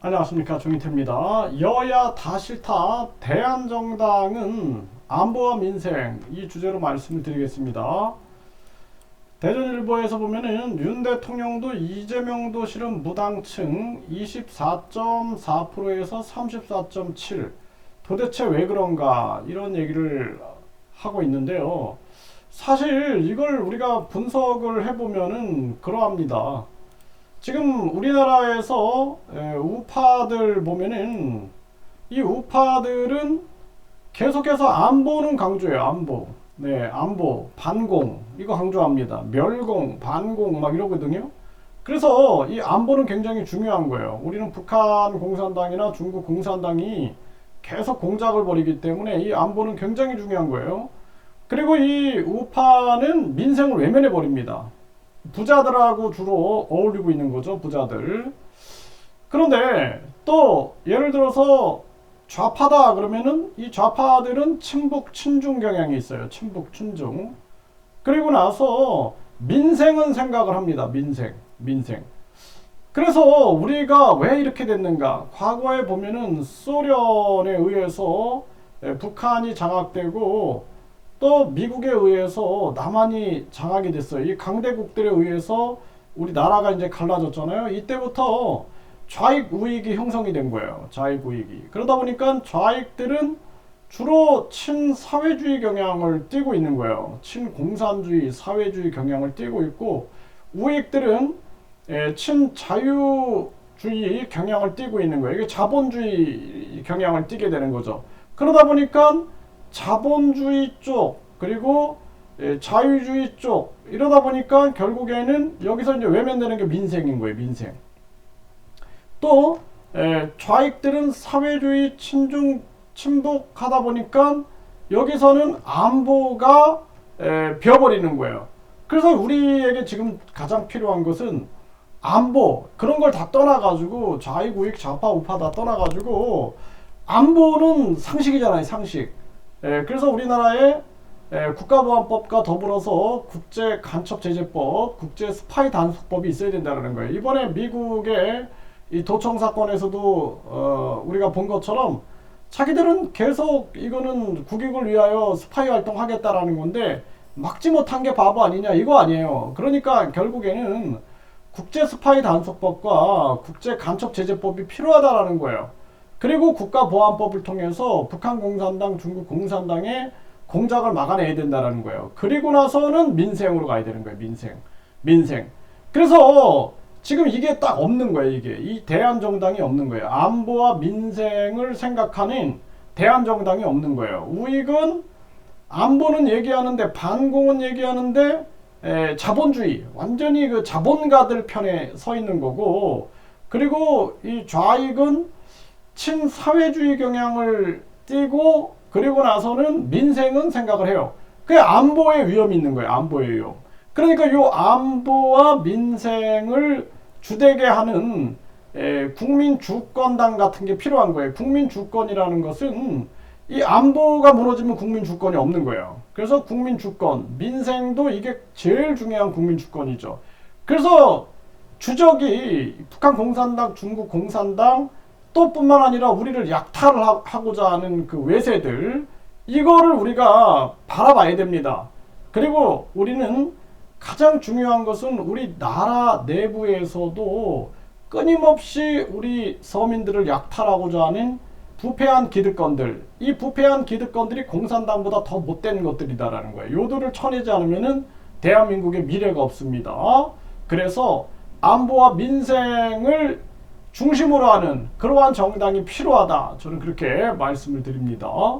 안녕하십니까, 종이태입니다. 여야 다 싫다 대한정당은 안보와 민생, 이 주제로 말씀을 드리겠습니다. 대전일보에서 보면은 윤 대통령도 이재명도 싫은 무당층 24.4%에서 34.7%, 도대체 왜 그런가, 이런 얘기를 하고 있는데요. 사실 이걸 우리가 분석을 해보면은 그러합니다. 지금 우리나라에서 우파들 보면은 이 우파들은 계속해서 안보는 강조해요. 안보. 네, 안보, 반공 이거 강조합니다. 멸공, 반공 막 이러거든요. 그래서 이 안보는 굉장히 중요한 거예요. 우리는 북한 공산당이나 중국 공산당이 계속 공작을 벌이기 때문에 이 안보는 굉장히 중요한 거예요. 그리고 이 우파는 민생을 외면해 버립니다. 부자들하고 주로 어울리고 있는 거죠, 부자들. 그런데 또 예를 들어서 좌파다 그러면은 이 좌파들은 친북 친중 경향이 있어요. 친북 친중. 그리고 나서 민생은 생각을 합니다. 민생. 그래서 우리가 왜 이렇게 됐는가? 과거에 보면은 소련에 의해서 북한이 장악되고 또 미국에 의해서 남한이 장악이 됐어요. 이 강대국들에 의해서 우리 나라가 이제 갈라졌잖아요. 이때부터 좌익 우익이 형성이 된 거예요. 좌익 우익이. 그러다 보니까 좌익들은 주로 친사회주의 경향을 띠고 있는 거예요. 친공산주의, 사회주의 경향을 띠고 있고, 우익들은 친자유주의 경향을 띠고 있는 거예요. 이게 자본주의 경향을 띠게 되는 거죠. 그러다 보니까 자본주의 쪽 그리고 자유주의 쪽 이러다 보니까 결국에는 여기서 이제 외면되는 게 민생인 거예요. 민생. 또 좌익들은 사회주의 친중 친북하다 보니까 여기서는 안보가 비어버리는 거예요. 그래서 우리에게 지금 가장 필요한 것은 안보, 그런 걸 다 떠나가지고 좌익 우익 좌파 우파 다 떠나가지고 안보는 상식이잖아요. 상식. 그래서 우리나라의 국가보안법과 더불어서 국제간첩제재법, 국제스파이단속법이 있어야 된다는 거예요. 이번에 미국의 이 도청 사건에서도 우리가 본 것처럼 자기들은 계속 이거는 국익을 위하여 스파이 활동하겠다라는 건데 막지 못한 게 바보 아니냐, 이거 아니에요. 그러니까 결국에는 국제스파이단속법과 국제간첩제재법이 필요하다라는 거예요. 그리고 국가보안법을 통해서 북한 공산당, 중국 공산당의 공작을 막아내야 된다는 거예요. 그리고 나서는 민생으로 가야 되는 거예요. 민생. 그래서 지금 이게 딱 없는 거예요. 이 대한정당이 없는 거예요. 안보와 민생을 생각하는 대한정당이 없는 거예요. 우익은 안보는 얘기하는데, 반공은 얘기하는데 자본주의, 완전히 그 자본가들 편에 서 있는 거고, 그리고 이 좌익은 친사회주의 경향을 띠고, 그리고 나서는 민생은 생각을 해요. 그게 안보에 위험이 있는 거예요. 안보의 위험. 그러니까 이 안보와 민생을 주되게 하는 국민 주권당 같은 게 필요한 거예요. 국민 주권이라는 것은 이 안보가 무너지면 국민 주권이 없는 거예요. 그래서 국민 주권, 민생도 이게 제일 중요한 국민 주권이죠. 그래서 주적이 북한 공산당, 중국 공산당, 또 뿐만 아니라 우리를 약탈을 하고자 하는 그 외세들, 이거를 우리가 바라봐야 됩니다. 그리고 우리는 가장 중요한 것은 우리 나라 내부에서도 끊임없이 우리 서민들을 약탈하고자 하는 부패한 기득권들, 이 부패한 기득권들이 공산당보다 더 못된 것들이다라는 거예요. 요들을 쳐내지 않으면은 대한민국의 미래가 없습니다. 그래서 안보와 민생을 중심으로 하는 그러한 정당이 필요하다, 저는 그렇게 말씀을 드립니다.